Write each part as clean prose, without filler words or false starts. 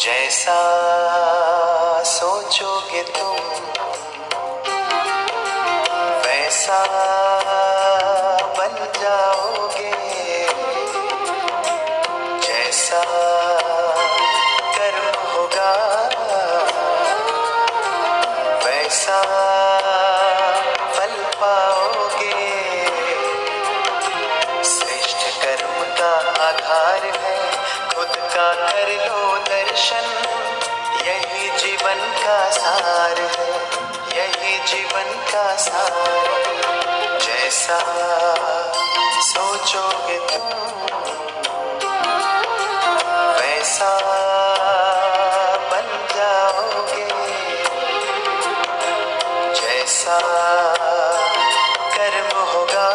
जैसा सोचोगे तुम वैसा बन जाओगे, जैसा कर्म होगा वैसा फल पाओगे। श्रेष्ठ कर्म का आधार है खुद का कर लो दर्शन, यही जीवन का सार है, यही जीवन का सार है। जैसा सोचोगे तुम वैसा बन जाओगे, जैसा कर्म होगा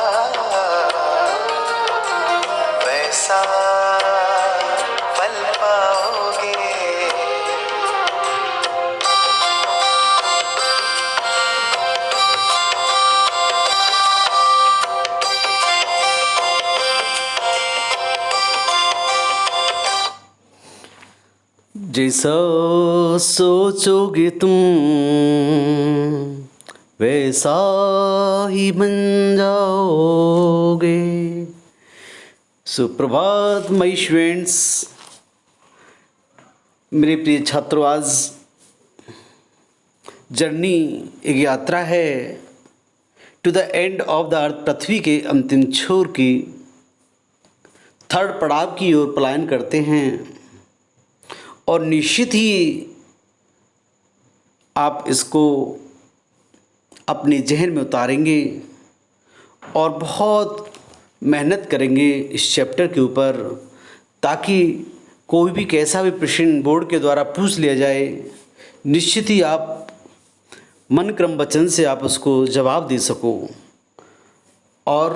वैसा फल पाओगे। जैसा सोचोगे तुम वैसा ही बन जाओगे। सुप्रभात माय स्टूडेंट्स, मेरे प्रिय छात्रों, आज जर्नी एक यात्रा है to the end of the earth, पृथ्वी के अंतिम छोर की थर्ड पड़ाव की ओर पलायन करते हैं। और निश्चित ही आप इसको अपने जहन में उतारेंगे और बहुत मेहनत करेंगे इस चैप्टर के ऊपर, ताकि कोई भी कैसा भी प्रश्न बोर्ड के द्वारा पूछ लिया जाए, निश्चित ही आप मन क्रम वचन से आप उसको जवाब दे सको। और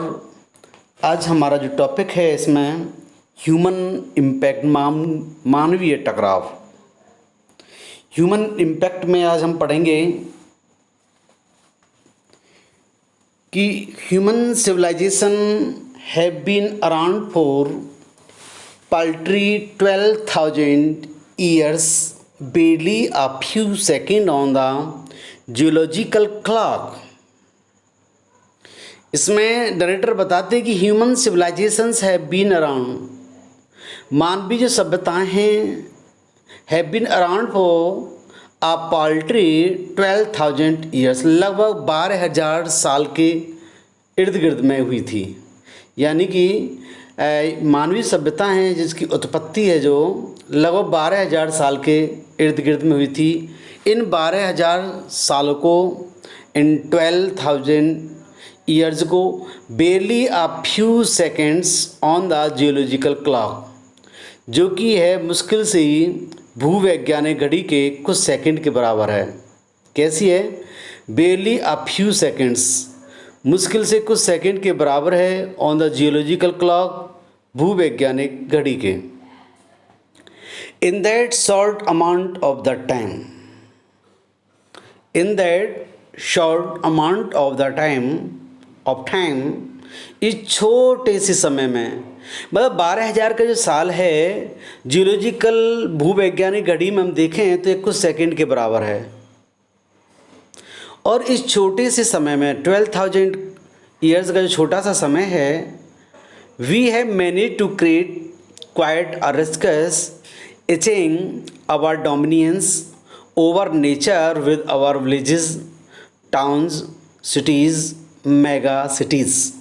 आज हमारा जो टॉपिक है इसमें ह्यूमन इम्पैक्ट, मानवीय टकराव। ह्यूमन इम्पैक्ट में आज हम पढ़ेंगे कि human civilization have been around for paltry 12,000 years, barely a few seconds on the geological clock। इसमें नरेटर बताते हैं कि human civilizations have been around, मानवीय जो सभ्यताएं हैं, have been around for a paltry 12,000 years, लगभग 12,000 साल के इर्द गिर्द में हुई थी। यानी कि मानवीय सभ्यता हैं जिसकी उत्पत्ति है जो लगभग 12,000 साल के इर्द गिर्द में हुई थी। इन 12,000 सालों को, इन 12,000 ईयर्स को barely uh few seconds on the geological clock, जो कि है मुश्किल से ही भूवैज्ञानिक घड़ी के कुछ सेकंड के बराबर है। कैसी है? बेरली आ फ्यू सेकेंड्स, मुश्किल से कुछ सेकंड के बराबर है ऑन द जियोलॉजिकल क्लॉक, भूवैज्ञानिक घड़ी के। In that short amount of the time, in that short amount of the time, इस छोटे से समय में, मतलब 12,000 का जो साल है जियोलॉजिकल भूवैज्ञानिक घड़ी में हम देखें तो एक कुछ सेकंड के बराबर है। और इस छोटे से समय में 12,000 ईयर्स का जो छोटा सा समय है, we have manage to create quite a ruckus achieving our dominions over nature with our villages, towns, cities, mega cities.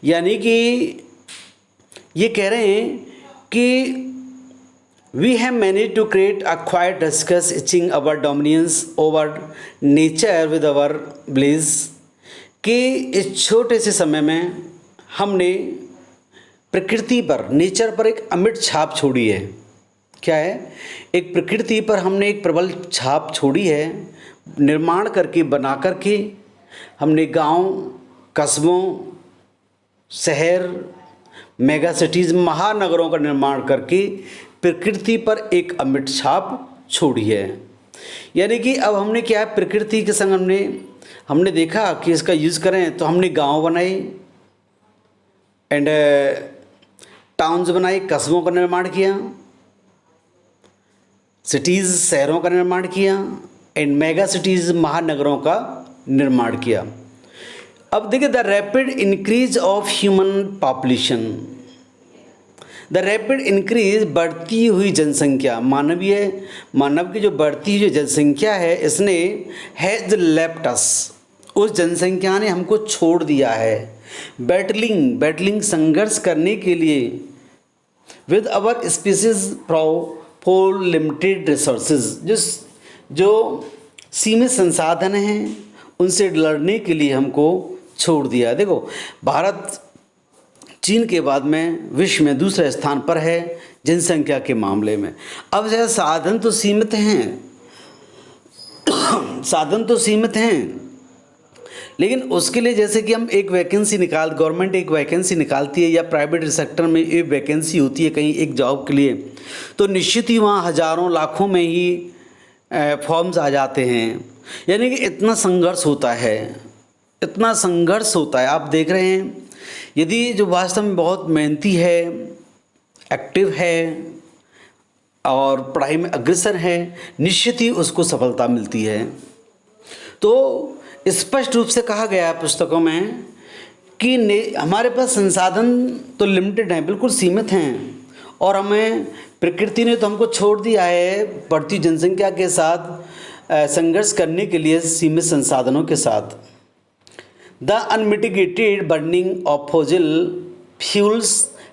यानी कि ये कह रहे हैं कि we have manage to create a quite ruckus achieving our dominions over nature with our village, कि इस छोटे से समय में हमने प्रकृति पर, नेचर पर एक अमिट छाप छोड़ी है। क्या है? एक प्रकृति पर हमने एक प्रबल छाप छोड़ी है, निर्माण करके, बना करके हमने गांव, कस्बों, शहर, मेगा सिटीज़, महानगरों का निर्माण करके प्रकृति पर एक अमिट छाप छोड़ी है। यानी कि अब हमने क्या है, प्रकृति के संग हमने देखा कि इसका यूज़ करें तो हमने गांव बनाए एंड टाउन्स बनाए, कस्बों का निर्माण किया, सिटीज़ शहरों का निर्माण किया एंड मेगा सिटीज़ महानगरों का निर्माण किया। अब देखिए the rapid increase of human population, the rapid increase बढ़ती हुई जनसंख्या, मानव की जो बढ़ती हुई जनसंख्या है इसने हैज़ लेफ्ट अस, उस जनसंख्या ने हमको छोड़ दिया है। बैटलिंग संघर्ष करने के लिए with our species for limited resources, जो सीमित संसाधन हैं उनसे लड़ने के लिए हमको छोड़ दिया। देखो भारत चीन के बाद में विश्व में दूसरे स्थान पर है जनसंख्या के मामले में। अब जैसे साधन तो सीमित हैं, लेकिन उसके लिए जैसे कि हम एक वैकेंसी गवर्नमेंट एक वैकेंसी निकालती है या प्राइवेट सेक्टर में एक वैकेंसी होती है कहीं एक जॉब के लिए, तो निश्चित ही वहाँ हज़ारों लाखों में ही फॉर्म्स आ जाते हैं। यानी कि इतना संघर्ष होता है। आप देख रहे हैं यदि जो वास्तव में बहुत मेहनती है, एक्टिव है और पढ़ाई में अग्रसर है, निश्चित ही उसको सफलता मिलती है। तो स्पष्ट रूप से कहा गया है पुस्तकों में कि हमारे पास संसाधन तो लिमिटेड हैं, बिल्कुल सीमित हैं, और हमें प्रकृति ने तो हमको छोड़ दिया है बढ़ती जनसंख्या के साथ संघर्ष करने के लिए सीमित संसाधनों के साथ। The unmitigated burning of fossil fuels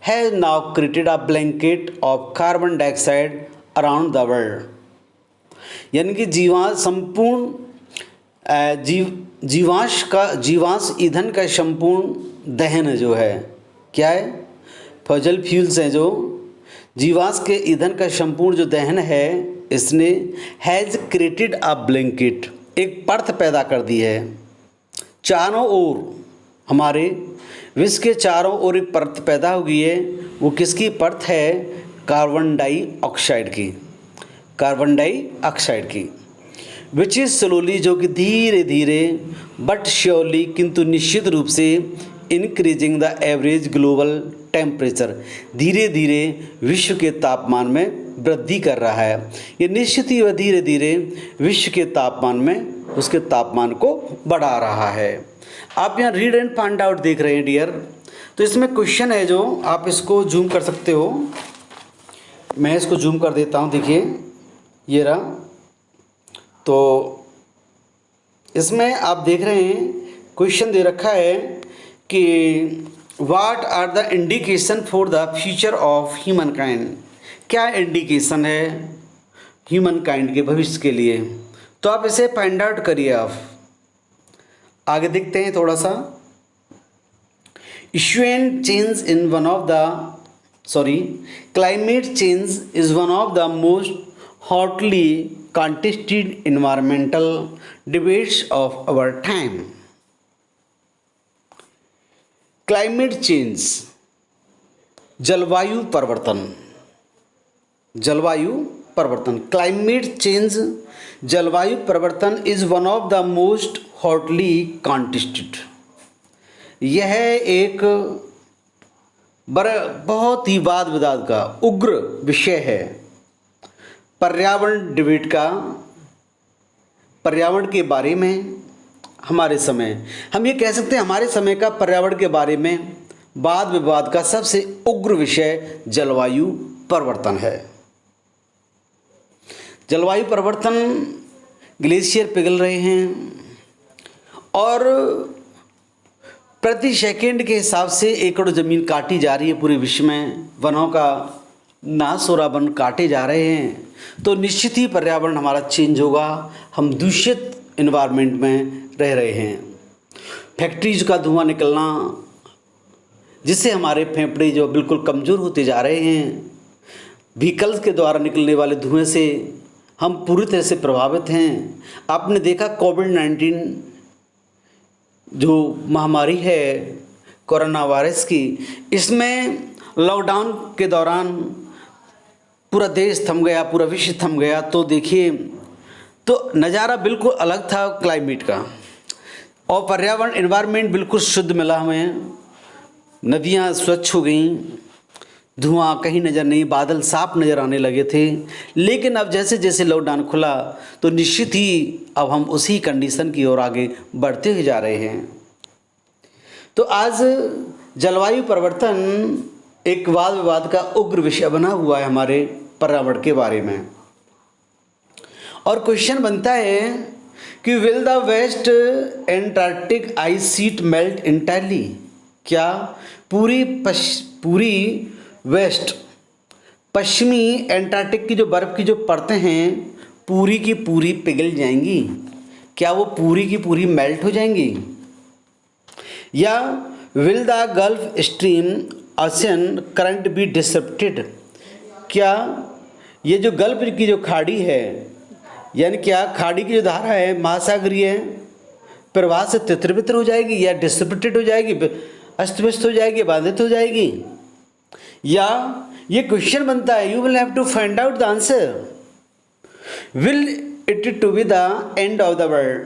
has now created a blanket of carbon dioxide around the world. यानी कि जीवांश ईंधन का संपूर्ण दहन जो है, क्या है, फॉसिल फ्यूल्स हैं, जो जीवांश के ईंधन का संपूर्ण जो दहन है, इसने हैज़ क्रिएटेड अ ब्लैंकेट, एक परत पैदा कर दी है। चारों ओर हमारे विश्व के चारों ओर एक परत पैदा हो गई है। वो किसकी परत है? कार्बन डाइऑक्साइड की, विच इज़ स्लोली, जो कि धीरे धीरे बट श्योरली, किंतु निश्चित रूप से increasing the average global temperature, धीरे धीरे विश्व के तापमान में वृद्धि कर रहा है। ये निश्चित ही वह धीरे धीरे विश्व के तापमान में उसके तापमान को बढ़ा रहा है। आप यहाँ रीड एंड फाइंड आउट देख रहे हैं डियर। तो इसमें क्वेश्चन है जो आप इसको जूम कर सकते हो। मैं इसको जूम कर देता हूँ, देखिए ये रहा। तो इसमें आप देख रहे हैं क्वेश्चन दे रखा है कि what are the indication for the future of human kind. क्या इंडिकेशन है ह्यूमन काइंड के भविष्य के लिए? तो आप इसे फाइंड आउट करिए। आप आगे देखते हैं थोड़ा सा। Climate change is one of the most hotly contested environmental debates of our time. Climate change, जलवायु परिवर्तन, climate change, जलवायु परिवर्तन is one of the most hotly contested, यह एक बहुत ही वाद विवाद का उग्र विषय है। पर्यावरण डिबेट का, पर्यावरण के बारे में हमारे समय, हम ये कह सकते हैं हमारे समय का पर्यावरण के बारे में वाद विवाद का सबसे उग्र विषय जलवायु परिवर्तन है। जलवायु परिवर्तन, ग्लेशियर पिघल रहे हैं और प्रति सेकंड के हिसाब से एकड़ ज़मीन काटी जा रही है पूरे विश्व में। वनों का नाश हो रहा, वन काटे जा रहे हैं। तो निश्चित ही पर्यावरण हमारा चेंज होगा। हम दूषित इन्वायरमेंट में रह रहे हैं। फैक्ट्रीज का धुआं निकलना, जिससे हमारे फेफड़े जो बिल्कुल कमज़ोर होते जा रहे हैं। व्हीकल्स के द्वारा निकलने वाले धुएं से हम पूरी तरह से प्रभावित हैं। आपने देखा कोविड-19 जो महामारी है कोरोना वायरस की, इसमें लॉकडाउन के दौरान पूरा देश थम गया, पूरा विश्व थम गया। तो देखिए, तो नज़ारा बिल्कुल अलग था क्लाइमेट का, और पर्यावरण एनवायरनमेंट बिल्कुल शुद्ध मिला हमें। नदियाँ स्वच्छ हो गईं, धुआं कहीं नज़र नहीं, बादल साफ नज़र आने लगे थे। लेकिन अब जैसे जैसे लॉकडाउन खुला तो निश्चित ही अब हम उसी कंडीशन की ओर आगे बढ़ते हुए जा रहे हैं। तो आज जलवायु परिवर्तन एक वाद विवाद का उग्र विषय बना हुआ है हमारे पर्यावरण के बारे में। और क्वेश्चन बनता है कि will the West Antarctic ice sheet melt entirely? क्या पूरी वेस्ट पश्चिमी एंटार्क्टिक की जो बर्फ़ की जो परतें हैं पूरी की पूरी पिघल जाएंगी? क्या वो पूरी की पूरी मेल्ट हो जाएंगी? या will the Gulf Stream ocean current be disrupted? क्या ये जो गल्फ की जो खाड़ी है, यानी क्या खाड़ी की जो धारा है महासागरीय प्रवाह से तितर बितर हो जाएगी, या डिसरप्टेड हो जाएगी, अस्त व्यस्त हो जाएगी, बाधित हो जाएगी? या ये क्वेश्चन बनता है, you will have to find out the answer, will it to be the end of the world?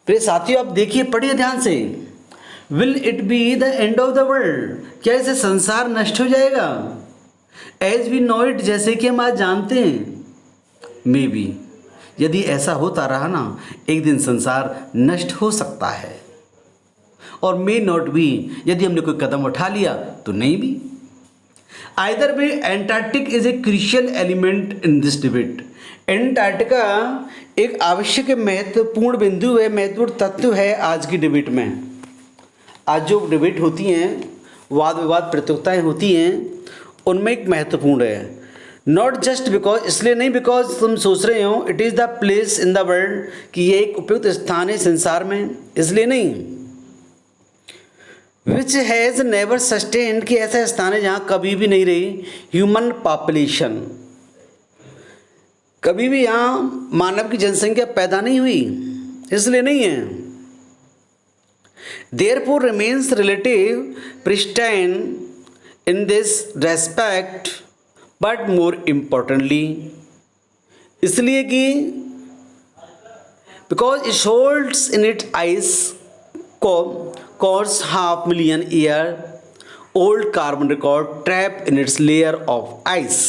प्रिय साथियों, आप देखिए, पढ़िए ध्यान से, will it be the end of the world? क्या इसे संसार नष्ट हो जाएगा? एज वी नो इट, जैसे कि हम आज जानते हैं? मे बी, यदि ऐसा होता रहा ना, एक दिन संसार नष्ट हो सकता है। और मे नॉट बी, यदि हमने कोई कदम उठा लिया तो नहीं भी। Either way Antarctic is a crucial element in this debate. Antarctica एक आवश्यक महत्वपूर्ण बिंदु है, महत्वपूर्ण तत्व है आज की डिबेट में। आज जो डिबेट होती हैं, वाद विवाद प्रतियोगिताएं होती हैं, उनमें एक महत्वपूर्ण है। नॉट जस्ट बिकॉज, इसलिए नहीं बिकॉज तुम सोच रहे हो it is the place in the world, कि ये एक उपयुक्त स्थान है संसार में, इसलिए नहीं। विच हैज़ नेवर सस्टेन्ड, कि ऐसा स्थान है जहाँ कभी भी नहीं रही ह्यूमन पॉपुलेशन, कभी भी यहाँ मानव की जनसंख्या पैदा नहीं हुई, इसलिए नहीं है। Therefore remains relative pristine in this respect, but more importantly, इसलिए कि because it holds in its ice cores 500,000 year old carbon record trapped in its layer of ice।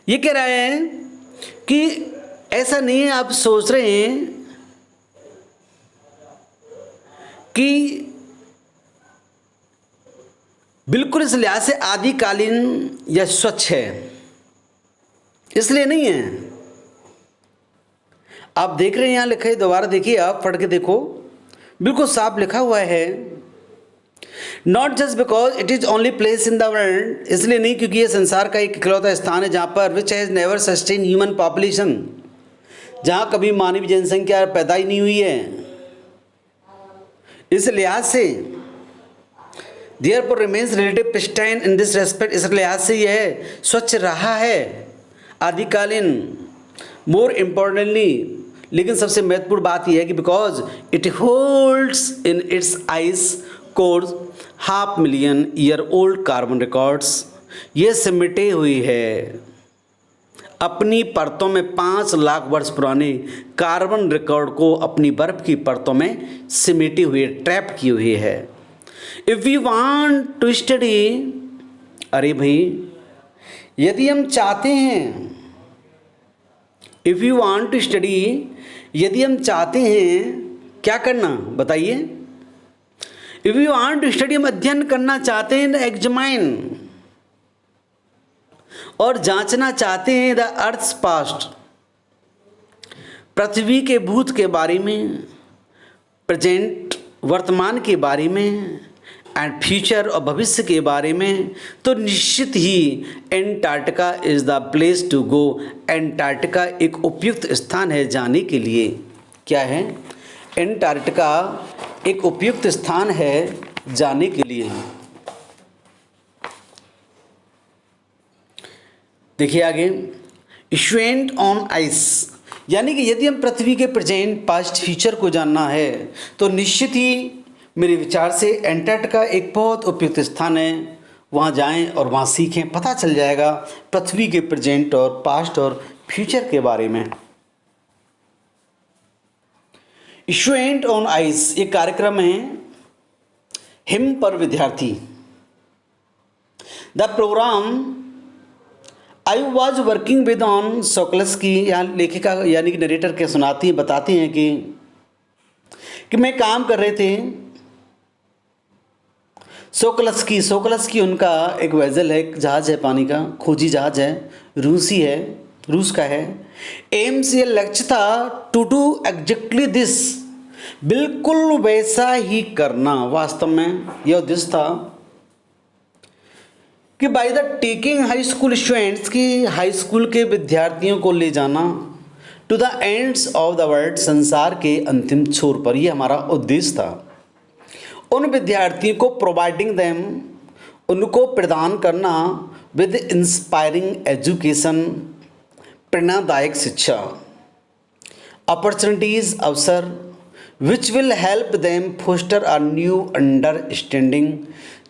ये कह रहा है कि ऐसा नहीं है, आप सोच रहे हैं कि बिल्कुल इस लिहाज से आदिकालीन या स्वच्छ है, इसलिए नहीं है। आप देख रहे हैं यहाँ लिखा है, दोबारा देखिए, आप पढ़ के देखो, बिल्कुल साफ लिखा हुआ है। Not just because it is only place in the world, इसलिए नहीं क्योंकि ये संसार का एक इकलौता स्थान है जहाँ पर which has never sustain human population, जहाँ कभी मानवीय जनसंख्या पैदा ही नहीं हुई है। इस लिहाज से therefore remains relative pristine in this respect, इस लिहाज से यह स्वच्छ रहा है आदिकालीन। more importantly, लेकिन सबसे महत्वपूर्ण बात यह है कि because it holds in its ice course 500,000 year old carbon records, ये सिमटे हुई है अपनी परतों में 5 लाख वर्ष पुराने कार्बन रिकॉर्ड को अपनी बर्फ की परतों में सिमटी हुई, ट्रैप की हुई है। If we want to study, अरे भाई, यदि हम चाहते हैं, if you want to study, यदि हम चाहते हैं क्या करना बताइए? If you want to study, हम अध्ययन करना चाहते हैं, एग्जामाइन, और जांचना चाहते हैं द अर्थ्स पास्ट, पृथ्वी के भूत के बारे में, प्रेजेंट वर्तमान के बारे में, एंड फ्यूचर और भविष्य के बारे में, तो निश्चित ही Antarctica is the place to go. Antarctica एक उपयुक्त स्थान है जाने के लिए। क्या है? एंटार्क्टिका एक उपयुक्त स्थान है जाने के लिए। देखिए आगे, इश्वेंट ऑन आइस, यानी कि यदि हम पृथ्वी के प्रेजेंट पास्ट फ्यूचर को जानना है तो निश्चित ही मेरे विचार से एंटार्क्टिका एक बहुत उपयुक्त स्थान है। वहाँ जाएं और वहाँ सीखें, पता चल जाएगा पृथ्वी के प्रेजेंट और पास्ट और फ्यूचर के बारे में। इश्वेंट ऑन आइस ये कार्यक्रम है हिम पर विद्यार्थी। The program I was working with on Sokolsky, यहाँ लेखिका यानी कि नरेटर के सुनाती हैं, बताती हैं कि मैं काम कर रहे थे सोकलस्की उनका एक वेजल है, एक जहाज़ है, पानी का खोजी जहाज़ है, रूस का है। एम्स ये लक्ष्य था टू डू एग्जैक्टली दिस, बिल्कुल वैसा ही करना। वास्तव में यह उद्देश्य था कि by the taking high school students की हाई स्कूल के विद्यार्थियों को ले जाना to the ends of the world, संसार के अंतिम छोर पर, यह हमारा उद्देश्य था। उन विद्यार्थियों को प्रोवाइडिंग देम, उनको प्रदान करना विद इंस्पायरिंग एजुकेशन, प्रेरणादायक शिक्षा, अपॉर्चुनिटीज़ अवसर, which will help them foster a new understanding,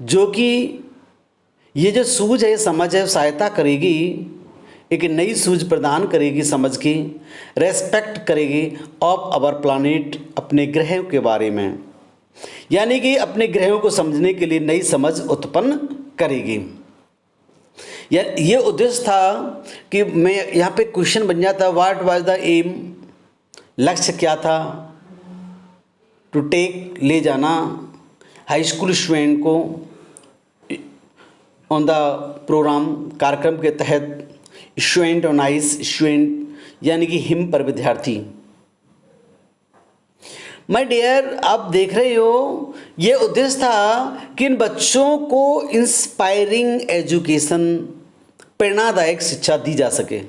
जो कि ये जो सूझ है, समझ है, सहायता करेगी, एक नई सूझ प्रदान करेगी समझ की, रेस्पेक्ट करेगी ऑफ आवर प्लानिट, अपने ग्रहों के बारे में, यानी कि अपने ग्रहों को समझने के लिए नई समझ उत्पन्न करेगी। ये उद्देश्य था कि मैं यहाँ पे क्वेश्चन बन जाता, व्हाट वाज द एम, लक्ष्य क्या था, टू टेक, ले जाना हाई स्कूल स्टूडेंट को ऑन द प्रोग्राम, कार्यक्रम के तहत, स्टूडेंट ऑन आइस, स्टूडेंट यानी कि हिम पर विद्यार्थी। माय डियर, आप देख रहे हो ये उद्देश्य था कि इन बच्चों को इंस्पायरिंग एजुकेशन, प्रेरणादायक शिक्षा दी जा सके,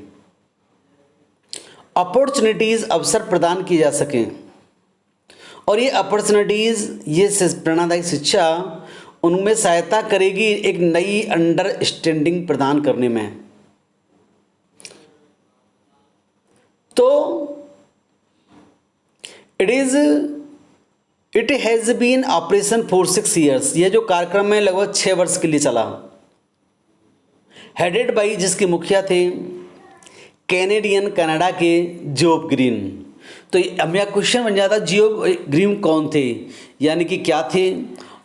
अपॉर्चुनिटीज़, अवसर प्रदान किए जा सकें, और ये अपॉर्चुनिटीज़, ये प्रेरणादायक शिक्षा उनमें सहायता करेगी एक नई अंडरस्टैंडिंग प्रदान करने में। तो it has been operation for 6 years, यह जो कार्यक्रम है लगभग 6 वर्ष के लिए चला। हेडेड बाई, जिसके मुखिया थे कनाडा के जॉब ग्रीन। तो अब यह क्वेश्चन बन जाता, जॉब ग्रीन कौन थे, यानी कि क्या थे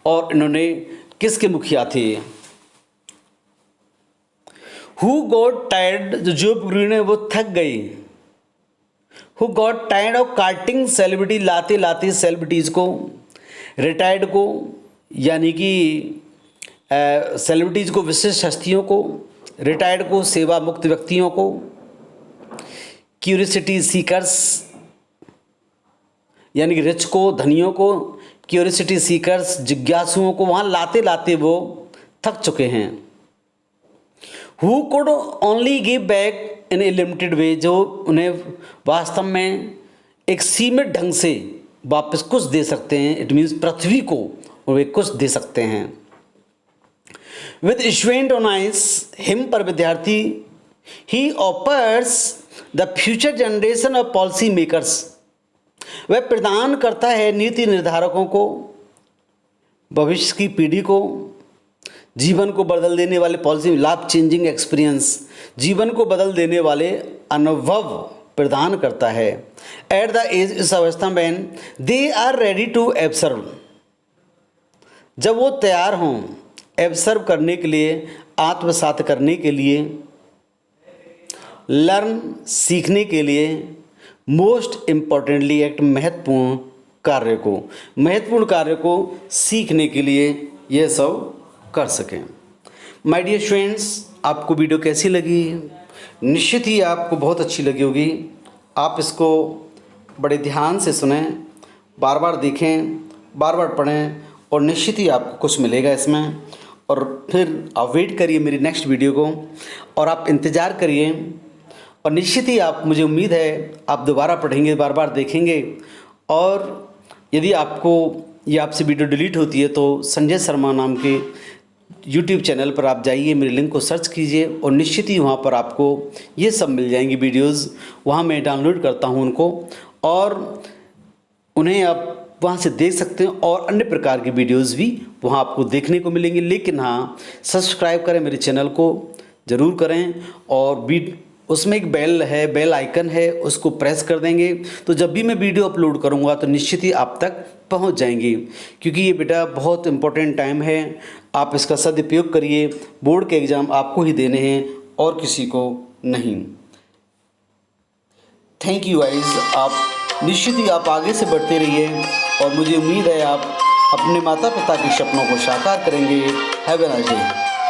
और इन्होंने किसके मुखिया थे। हु गॉट टायर्ड, जो जॉब ग्रीन है वो थक गई। Who got tired of carting celebrity, लाते लाते सेलिब्रिटीज़ को, रिटायर्ड को यानी कि सेलिब्रिटीज़ को, विशिष्ट हस्तियों को, रिटायर्ड को, सेवा मुक्त व्यक्तियों को, क्यूरियोसिटी सीकर्स यानी कि रिच को, धनियों को, क्यूरियोसिटी सीकर्स, जिज्ञासुओं को वहाँ लाते लाते वो थक चुके हैं। Who could only give back in A limited way, जो उन्हें वास्तव में एक सीमित ढंग से वापस कुछ दे सकते हैं, इट मीन्स पृथ्वी को वे कुछ दे सकते हैं। विद स्टूडेंट ऑन आइस, हिम पर विद्यार्थी, he offers the future generation of policy makers, वह प्रदान करता है नीति निर्धारकों को, भविष्य की पीढ़ी को, जीवन को बदल देने वाले पॉलिसी, लाइफ चेंजिंग एक्सपीरियंस, जीवन को बदल देने वाले अनुभव प्रदान करता है। एट द एज, इस अवस्था में, दे आर रेडी टू एब्सर्व, जब वो तैयार हों एब्सर्व करने के लिए, आत्मसात करने के लिए, लर्न, सीखने के लिए, मोस्ट इम्पॉर्टेंटली एक्ट, महत्वपूर्ण कार्य को सीखने के लिए यह सब कर सकें। माय डियर स्टूडेंट्स, आपको वीडियो कैसी लगी? निश्चित ही आपको बहुत अच्छी लगी होगी। आप इसको बड़े ध्यान से सुनें, बार बार देखें, बार बार पढ़ें और निश्चित ही आपको कुछ मिलेगा इसमें। और फिर आप वेट करिए मेरी नेक्स्ट वीडियो को और आप इंतज़ार करिए और निश्चित ही आप, मुझे उम्मीद है आप दोबारा पढ़ेंगे, बार बार देखेंगे। और यदि आपको ये आपसे वीडियो डिलीट होती है तो संजय शर्मा नाम के YouTube चैनल पर आप जाइए, मेरे लिंक को सर्च कीजिए और निश्चित ही वहाँ पर आपको ये सब मिल जाएंगी वीडियोज़। वहाँ मैं डाउनलोड करता हूँ उनको और उन्हें आप वहाँ से देख सकते हैं और अन्य प्रकार की वीडियोज़ भी वहाँ आपको देखने को मिलेंगी। लेकिन हाँ, सब्सक्राइब करें, मेरे चैनल को ज़रूर करें और उसमें एक बेल है, बेल आइकन है, उसको प्रेस कर देंगे तो जब भी मैं वीडियो अपलोड करूँगा तो निश्चित ही आप तक पहुँच जाएंगी। क्योंकि ये बेटा बहुत इम्पोर्टेंट टाइम है, आप इसका सदुपयोग करिए। बोर्ड के एग्ज़ाम आपको ही देने हैं और किसी को नहीं। थैंक यू गाइस, आप निश्चित ही आप आगे से बढ़ते रहिए और मुझे उम्मीद है आप अपने माता पिता के सपनों को साकार करेंगे। Have a nice day.